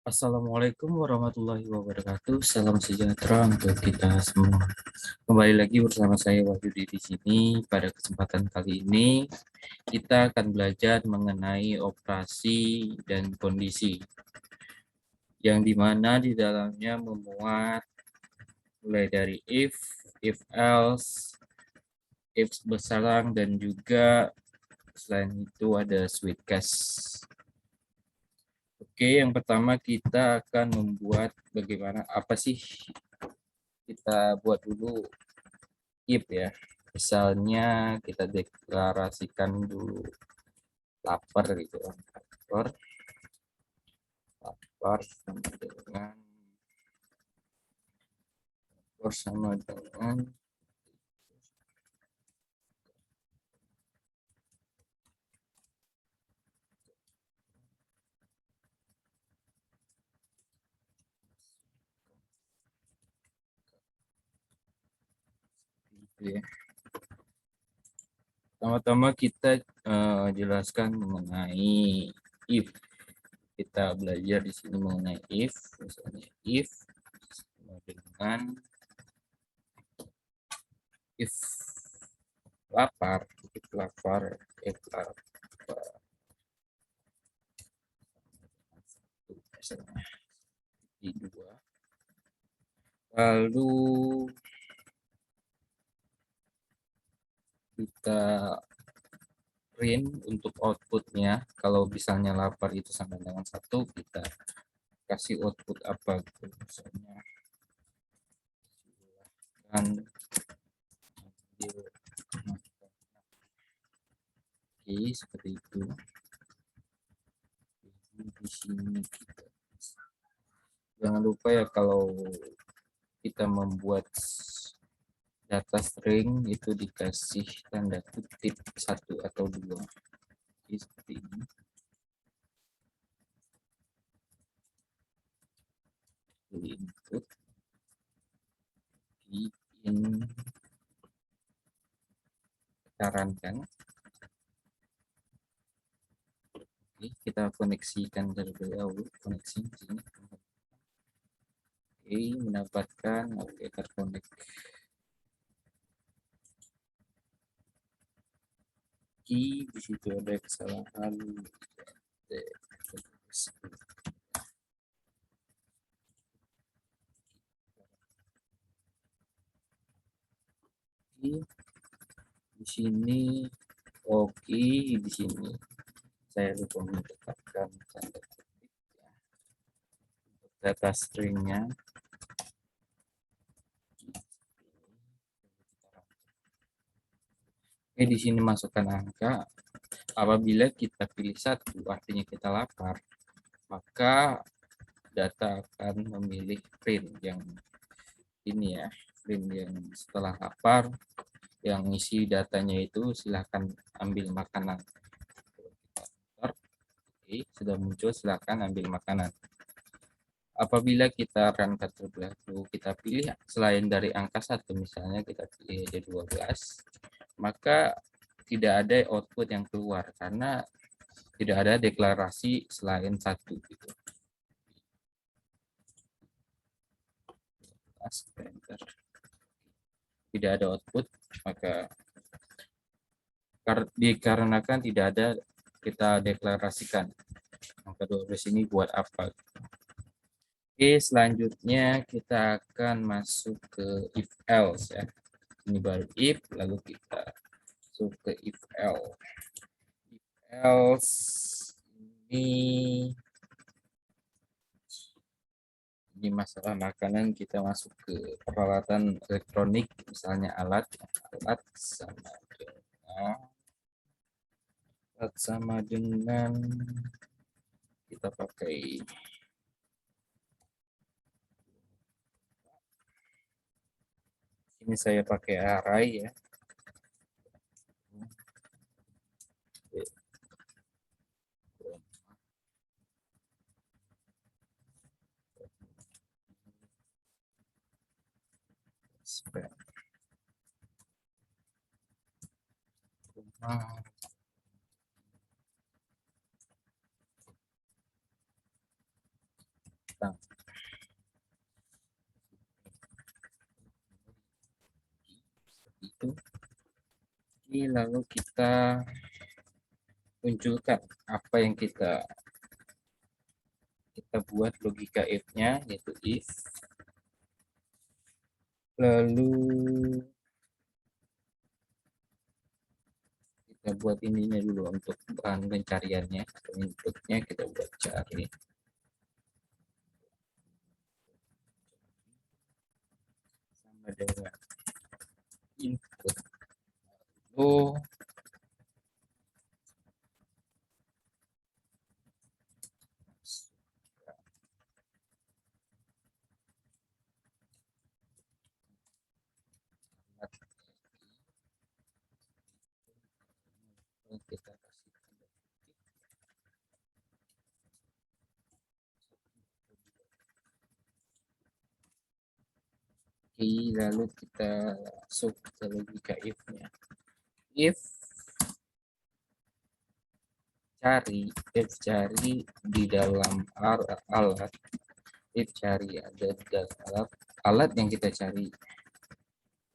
Assalamualaikum warahmatullahi wabarakatuh. Salam sejahtera untuk kita semua. Kembali lagi bersama saya Wahyu di sini. Pada kesempatan kali ini kita akan belajar mengenai operasi dan kondisi yang dimana di dalamnya memuat mulai dari if else, if bersalang dan juga selain itu ada switch case. Oke, yang pertama kita akan membuat bagaimana apa sih kita buat dulu if ya. Misalnya kita deklarasikan dulu lapar gitu kan. Lapar sama dengan gitu ya. Pertama-tama kita jelaskan mengenai if. Kita belajar di sini mengenai if, misalnya if sama dengan if lapar, if lapar, if lapar. Misalnya di dua. Lalu kita print untuk outputnya. Kalau misalnya lapar itu sama dengan 1, kita kasih output apa gitu. Misalnya kan oke, seperti itu. Di sini kita jangan lupa ya, kalau kita membuat data string itu dikasih tanda kutip 1 atau 2. Jadi seperti ini. Di input, di in sarankan. Oke, kita koneksikan terlebih dahulu, koneksi di sini. Oke, mendapatkan oke terkonek. Di situ ada kesalahan. Di sini oke, di sini saya lupa menetapkan tanda kutip ya. Data stringnya oke, di sini masukkan angka. Apabila kita pilih 1 artinya kita lapar, maka data akan memilih print yang ini ya, print yang setelah lapar, yang isi datanya itu silahkan ambil makanan. Oke, sudah muncul silahkan ambil makanan. Apabila kita run terlebih dahulu, kita pilih selain dari angka 1, misalnya kita pilih aja 12, maka tidak ada output yang keluar karena tidak ada deklarasi selain 1 gitu. Tidak ada output, maka dikarenakan tidak ada kita deklarasikan angka 12 ini buat apa. Oke, selanjutnya kita akan masuk ke if else ya. Ini baru if, lalu kita masuk ke if else. If else ini masalah makanan, kita masuk ke peralatan elektronik, misalnya alat sama dengan kita pakai ini, saya pakai array ya. tentang itu. Oke, lalu kita munculkan apa yang kita buat logika if-nya, yaitu if. Lalu kita buat ininya dulu untuk bahan pencariannya atau inputnya, kita buat cari sama dengan input. Lalu kita kasih tanda kutip. Oke, lalu kita masuk ke logika if-nya. If cari di dalam alat, if cari ada di dalam alat yang kita cari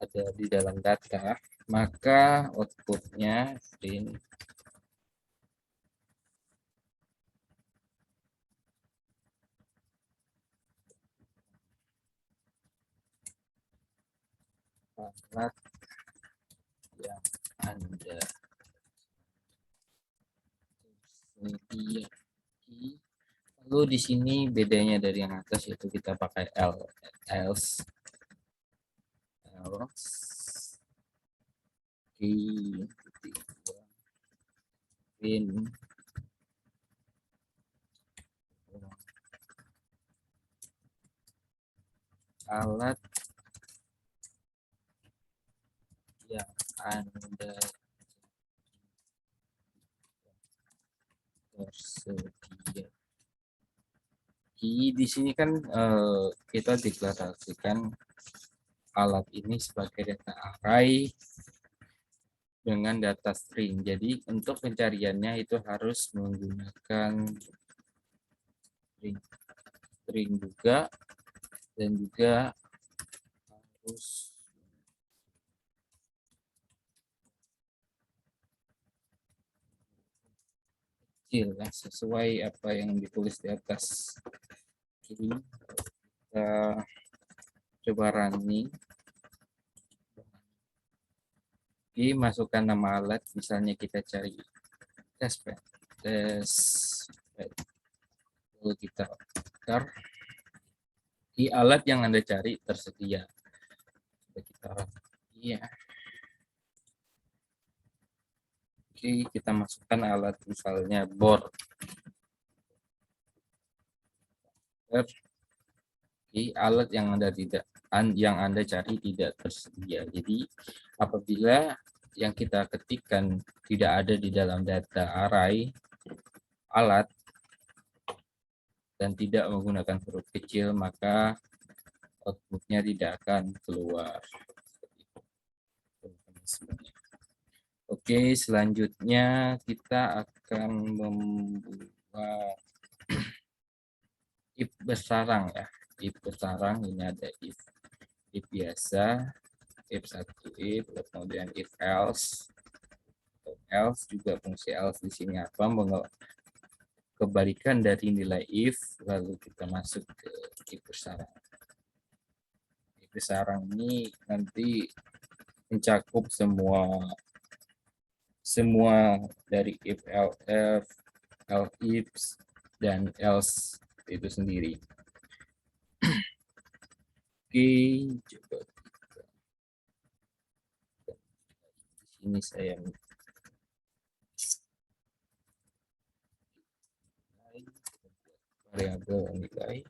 ada di dalam data, maka outputnya print alat yang Anda media. Lalu di sini bedanya dari yang atas, yaitu kita pakai else in alat yang Anda tersedia. Di sini kan kita deklarasikan alat ini sebagai data array dengan data string. Jadi untuk pencariannya itu harus menggunakan string juga, dan juga harus kecil ya, sesuai apa yang ditulis di atas. Jadi kita coba running. Masukkan nama alat, misalnya kita cari testbed, lalu kita enter. Di alat yang Anda cari tersedia. Kita iya. Oke, kita masukkan alat misalnya board. Alat yang Anda cari tidak tersedia. Jadi apabila yang kita ketikkan tidak ada di dalam data array alat dan tidak menggunakan huruf kecil, maka outputnya tidak akan keluar. Oke, selanjutnya kita akan membuat if bersarang ya. If bersarang, ini ada if biasa, if satu if, kemudian if else. Else juga fungsi else di sini apa? Kebalikan dari nilai if, lalu kita masuk ke if bersarang. If bersarang ini nanti mencakup semua dari if, else, if, dan else itu sendiri. Oke, coba di sini saya variabel nilai,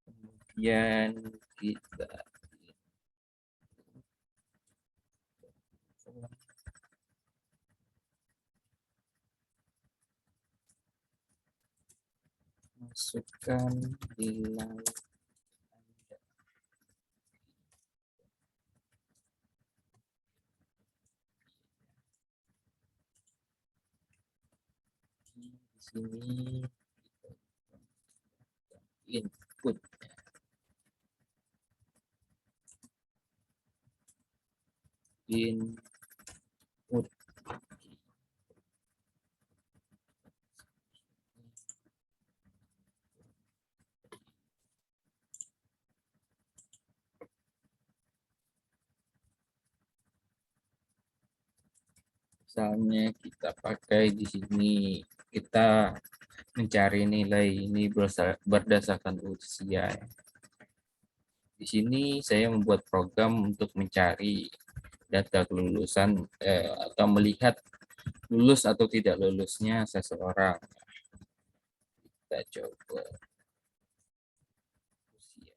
kemudian kita masukkan nilai di sini. input. Input. Misalnya kita pakai di sini, kita mencari nilai ini berdasarkan usia. Di sini saya membuat program untuk mencari data kelulusan atau melihat lulus atau tidak lulusnya seseorang. Kita coba usia.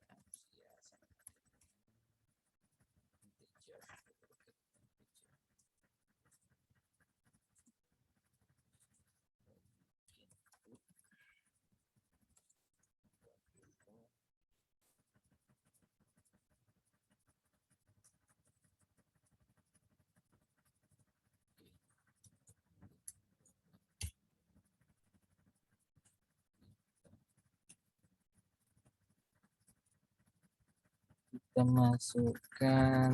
Kita masukkan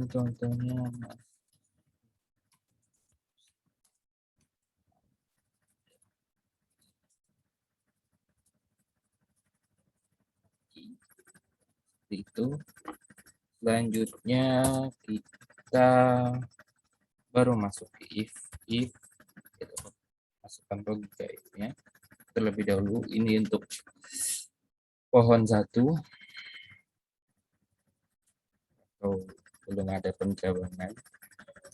contohnya itu. Selanjutnya kita baru masuk ke if kita masukkan logika if-nya terlebih dahulu. Ini untuk pohon 1 atau belum ada penjabaran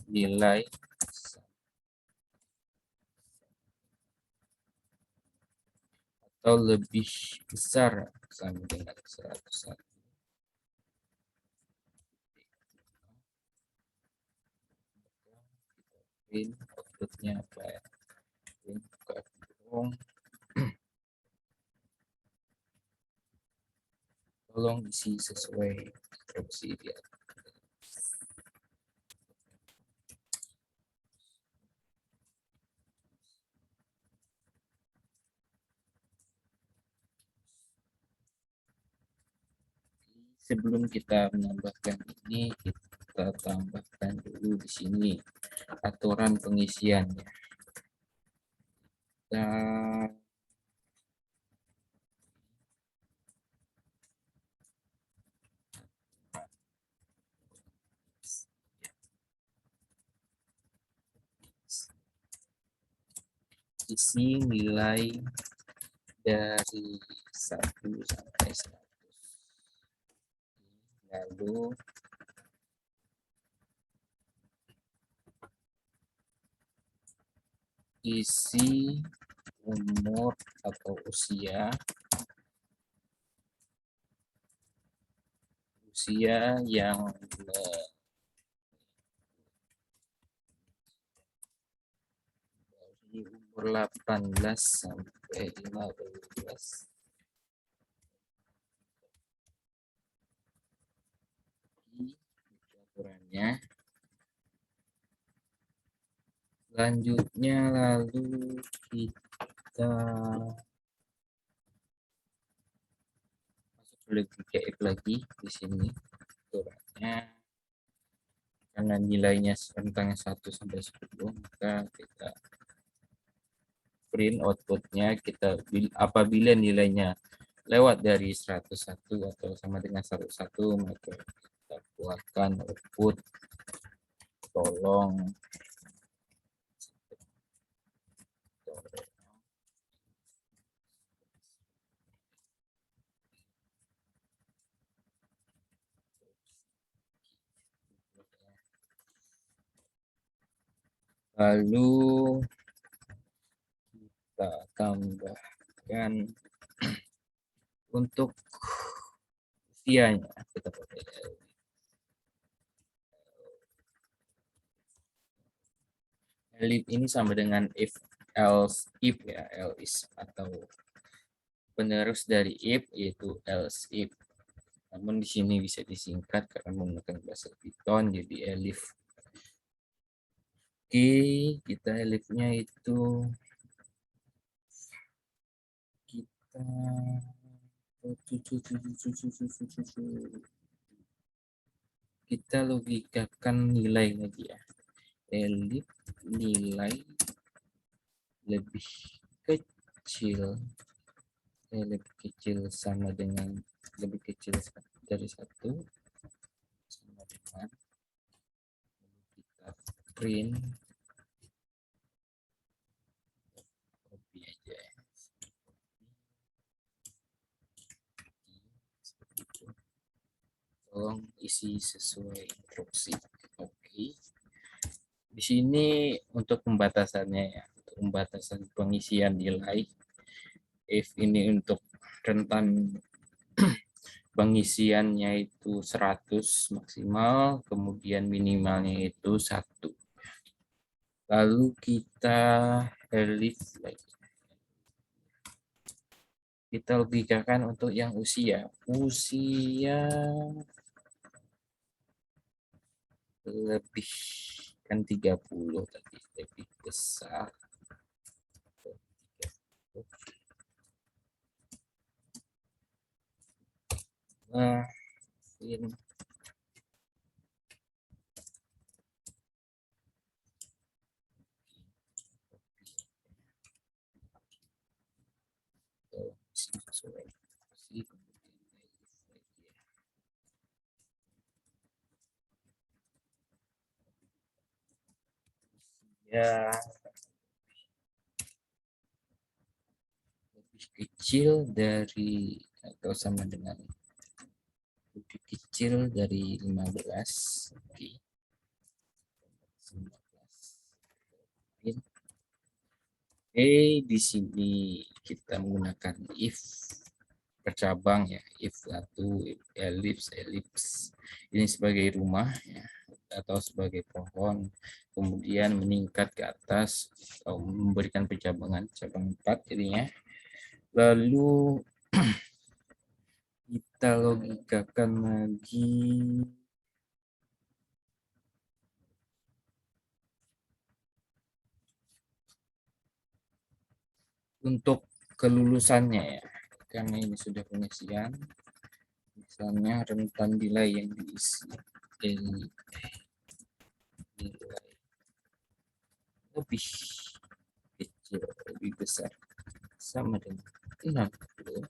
nilai atau lebih besar sama dengan 101. Outputnya apa ya? Tolong isi sesuai instruksi dia. Sebelum kita menambahkan ini, kita tambahkan dulu di sini aturan pengisiannya. Dan isi nilai dari 1 sampai 100. Lalu isi umur atau usia yang dari umur 18 sampai 15. Aturannya. Selanjutnya lalu kita masuk logika if lagi di sini aturannya. Karena nilainya rentangnya 1 sampai 10, maka kita print outputnya kita apabila nilainya lewat dari 101 atau sama dengan 101, maka kita keluarkan output tolong lalu kita tambahkan untuk usianya kita pakai elif ini sama dengan if else if ya, else atau penerus dari if yaitu else if. Namun di sini bisa disingkat karena menggunakan bahasa Python jadi elif. Oke, kita elifnya itu kita kita logikakan nilai lagi ya. Elif nilai lebih kecil, lebih kecil sama dengan lebih kecil dari 1 sama dengan kita print copy aja ya. Seperti itu. Tolong isi sesuai instruksi. Oke. Di sini untuk pembatasannya ya, untuk pembatasan pengisian nilai. If ini untuk rentan pengisiannya itu 100 maksimal, kemudian minimalnya itu 1. Lalu kita elif lagi. Kita logikakan untuk yang usia. Usia lebih kan 30 tadi, lebih besar. Nah, ini sesuai ya lebih kecil dari atau sama dengan lebih kecil dari 15. Oke. 19. Di sini kita menggunakan if bercabang ya, if satu, if elips ini sebagai rumah ya, atau sebagai pohon, kemudian meningkat ke atas atau memberikan pencabangan cabang 4 jadinya. Lalu kita logikakan lagi untuk kelulusannya ya, karena ini sudah pengisian. Misalnya rentan nilai yang diisi nilai lebih kecil, lebih besar sama dengan 60,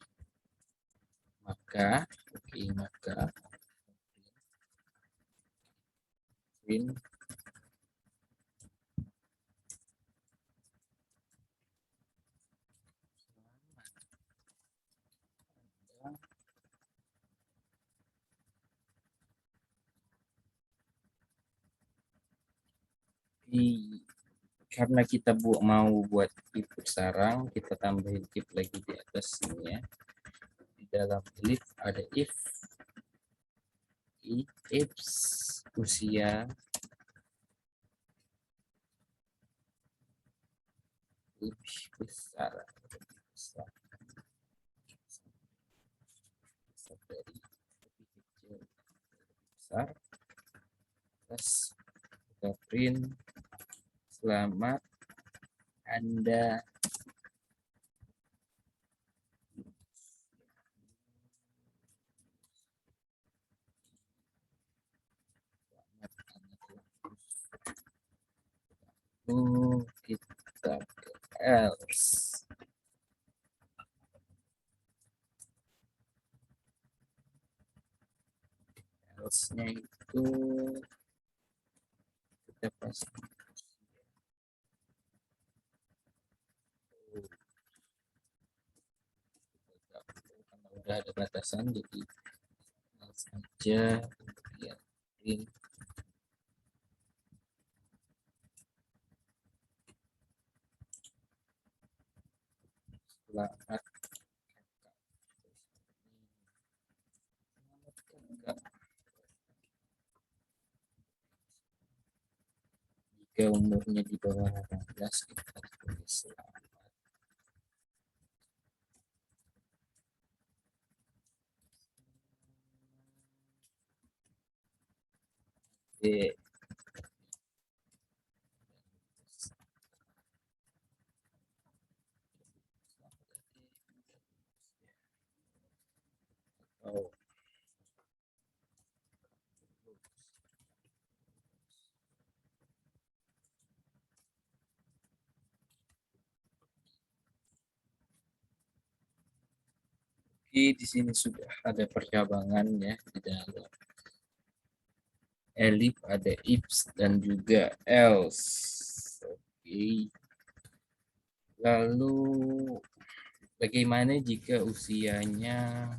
maka print karena kita mau buat if bersarang, kita tambahin if lagi di atas ini ya. Di dalam if ada if usia lebih besar, dari lebih kecil lebih besar, terus kita print selamat Anda kita ke else. Else-nya itu kita pasti karena udah ada batasan jadi else aja ya print selamat jika umurnya di bawah 18 kita tulis selamat. Di sini sudah ada percabangan ya di dalam elif, ada ips dan juga else. Oke. Lalu bagaimana jika usianya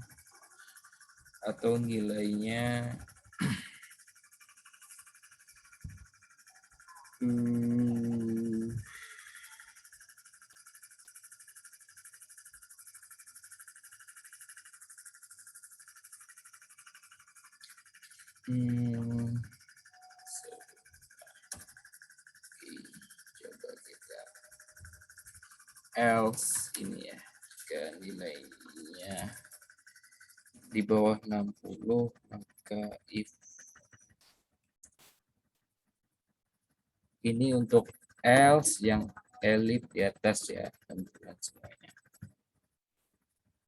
atau nilainya hmm, hmm, coba kita else ini ya, ke nilainya di bawah 60, maka if ini untuk else yang elif di atas ya, teman-teman semuanya.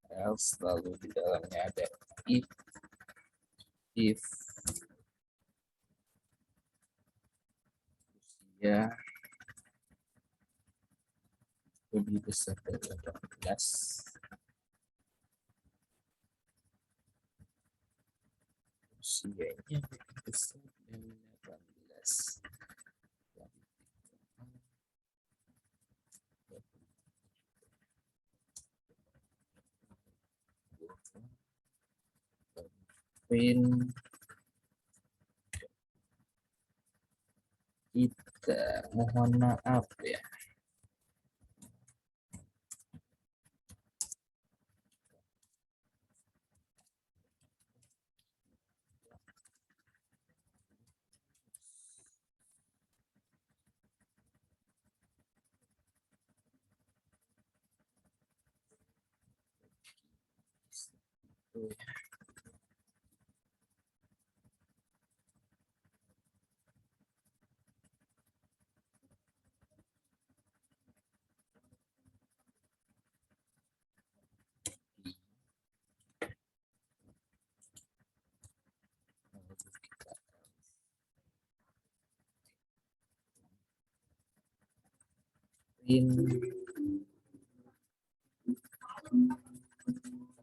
Else lalu di dalamnya ada if usia lebih besar dari 18, usianya lebih besar dari 18, kita mohon maaf ya.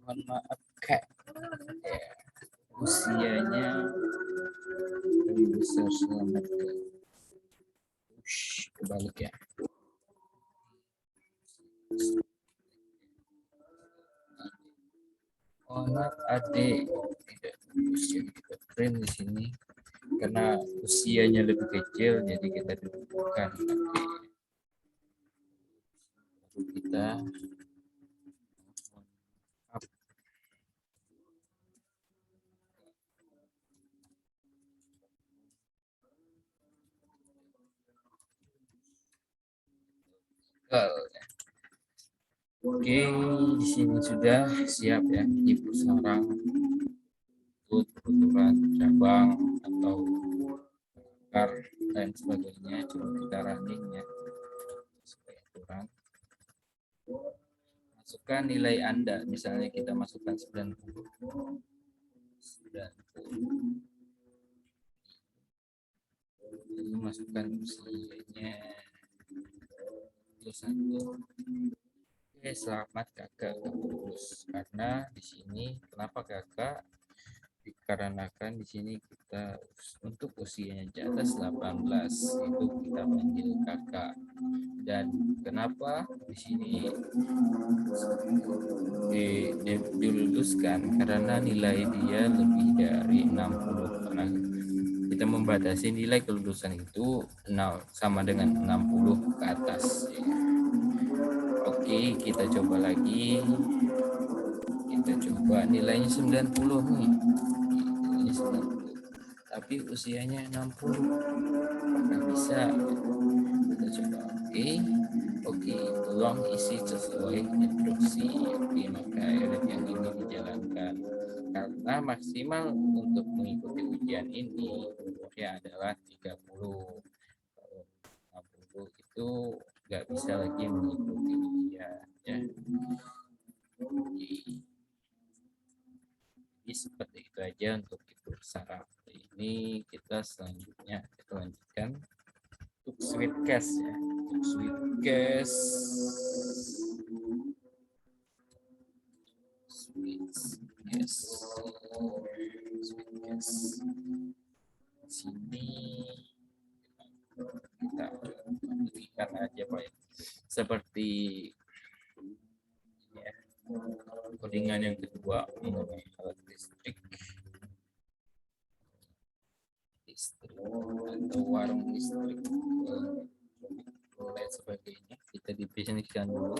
Mohon maaf kak ya, usianya lebih besar, selamat ke kebalik ya. Oh, maaf adik, tidak usia kita print di sini karena usianya lebih kecil, jadi kita dudukkan lalu kita up. Oke, di sini sudah siap ya ibu sarang untuk ukuran cabang atau akar dan sebagainya. Coba kita running ya supaya kurang. Masukkan nilai Anda, misalnya kita masukkan 90. Lalu masukkan usianya 21. Oke, selamat kakak lulus. Karena di sini kenapa kakak? Dikarenakan di sini kita untuk usianya di atas 18 itu kita panggil kakak. Dan kenapa di sini diluluskan? Karena nilai dia lebih dari 60. Karena kita membatasi nilai kelulusan itu 0 sama dengan 60 ke atas ya. Oke, kita coba lagi. Kita coba nilainya 90 nih. Nilainya 90. Tapi usianya 60. Apakah bisa? Kita coba. Oke, tolong isi sesuai instruksi. Oke, maka yang ini dijalankan. Karena maksimal untuk mengikuti ujian ini umurnya adalah 30. Kalau 60 itu nggak bisa lagi mengikuti ujian ya. Jadi seperti itu aja untuk itu saraf. Ini kita selanjutnya kita lanjutkan untuk sweet case ya. Untuk Yes. Sini kita lihat aja Pak, seperti ya, codingan yang kedua mengenai alat listrik atau warung listrik dan lain sebagainya. Kita definisikan dulu.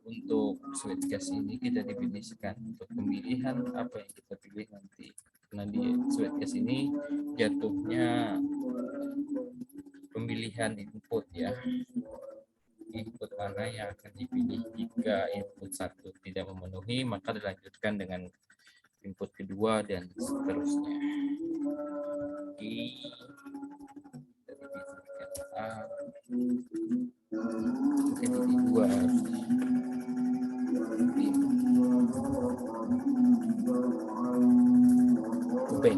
Untuk switch gas ini kita definisikan untuk pemilihan apa yang kita pilih nanti. Karena di switch gas ini jatuhnya pemilihan input ya. Input mana yang akan dipilih. Jika input satu tidak memenuhi, maka dilanjutkan dengan input kedua dan seterusnya. Oke. A, titik dua. Bank.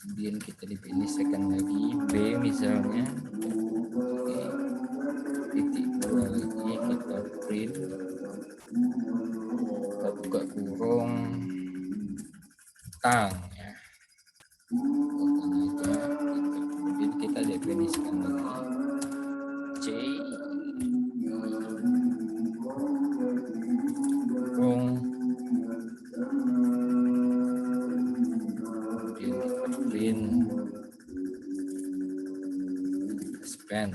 Kemudian kita definisikan lagi B misalnya. Titik dua lagi kita print, kita buka kurung tang ya. Kemudian kita definisikan lagi C kurung, kemudian kita print span.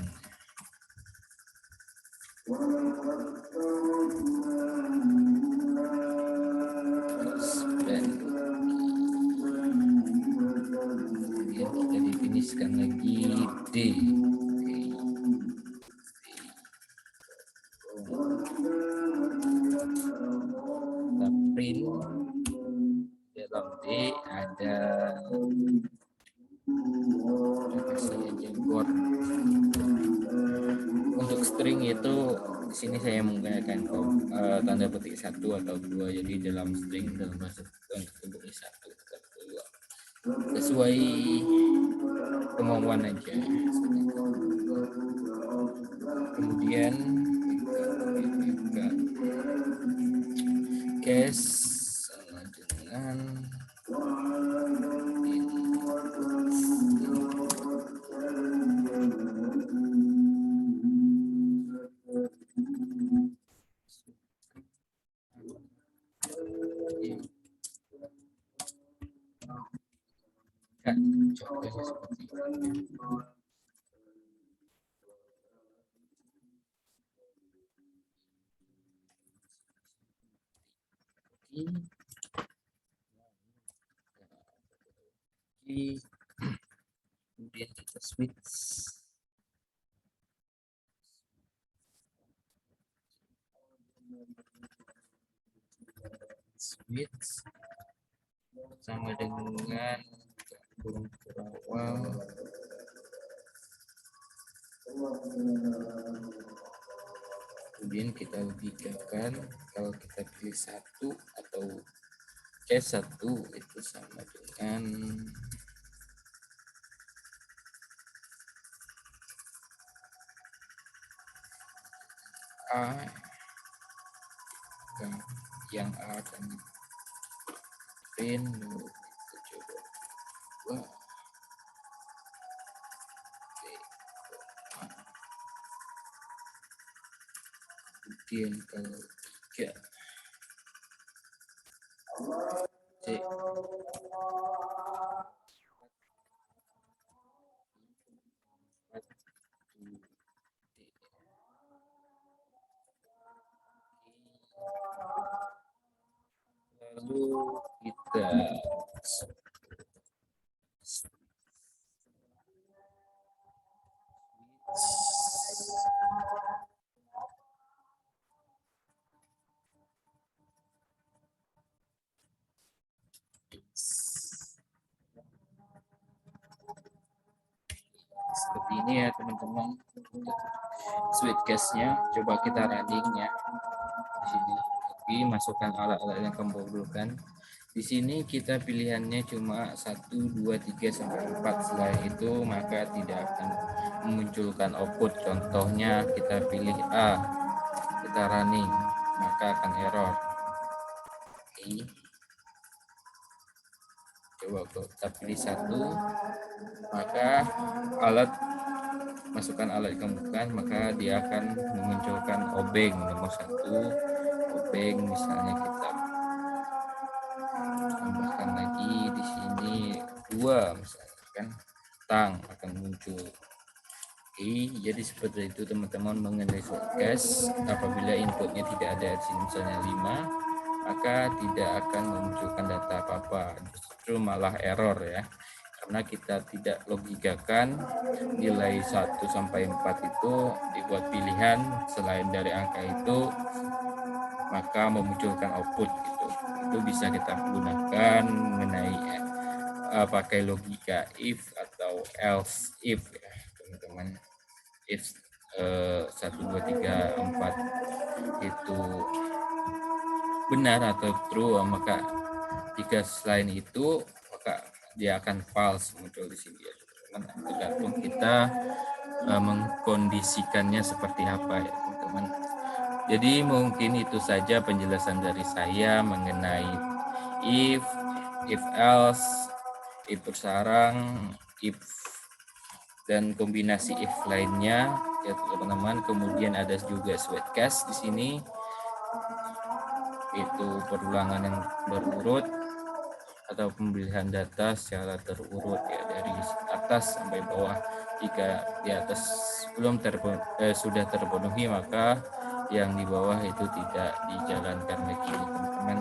Kemudian kita definisikan lagi D. Kita print dalam D ada untuk string itu di sini saya menggunakan tanda petik 1 atau 2, jadi dalam string dalam bahasa Python 1 atau 2 sesuai kemauan aja. Kemudian kita case sama dengan contohnya seperti ini. Kemudian kita switch sama dengan kurung awal. Kemudian kita logikakan kalau kita pilih 1 atau C1 itu sama dengan A, yang A dan print. Kita coba kemudian kalau 3 C lalu kita seperti ini ya teman-teman. Switch case-nya coba kita running ya di sini. Oke, masukkan alat-alat yang kamu butuhkan. Di sini kita pilihannya cuma 1, 2, 3 sampai 4. Setelah itu maka tidak akan memunculkan output. Contohnya kita pilih A, kita running, maka akan error. Oke. Coba kita pilih satu, maka masukkan alat dikemukakan, maka dia akan memunculkan obeng nomor 1, obeng misalnya kita tambahkan lagi di sini 2 misalnya kan, tang akan muncul. Oke, jadi seperti itu teman-teman mengenai shortcast. Apabila inputnya tidak ada di sini misalnya 5, maka tidak akan memunculkan data apa-apa, justru malah error ya, karena kita tidak logikakan nilai 1 sampai 4 itu dibuat pilihan selain dari angka itu, maka memunculkan output gitu. Itu bisa kita gunakan mengenai pakai logika if atau else if ya teman-teman. If 1, 2, 3, 4 itu benar atau true, maka jika selain itu maka dia akan false muncul di sini ya teman-teman. Tergantung kita mengkondisikannya seperti apa ya teman-teman. Jadi mungkin itu saja penjelasan dari saya mengenai if else, if bersarang, if dan kombinasi if lainnya ya teman-teman. Kemudian ada juga shortcast di sini, itu perulangan yang berurut atau pemilihan data secara terurut ya dari atas sampai bawah. Jika di atas sudah terpenuhi, maka yang di bawah itu tidak dijalankan lagi teman-teman.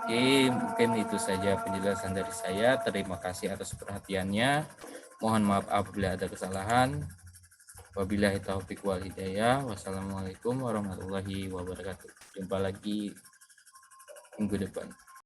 Oke, mungkin itu saja penjelasan dari saya. Terima kasih atas perhatiannya. Mohon maaf apabila ada kesalahan. Wabillahi taufiq wal hidayah. Wassalamualaikum warahmatullahi wabarakatuh. Jumpa lagi minggu depan.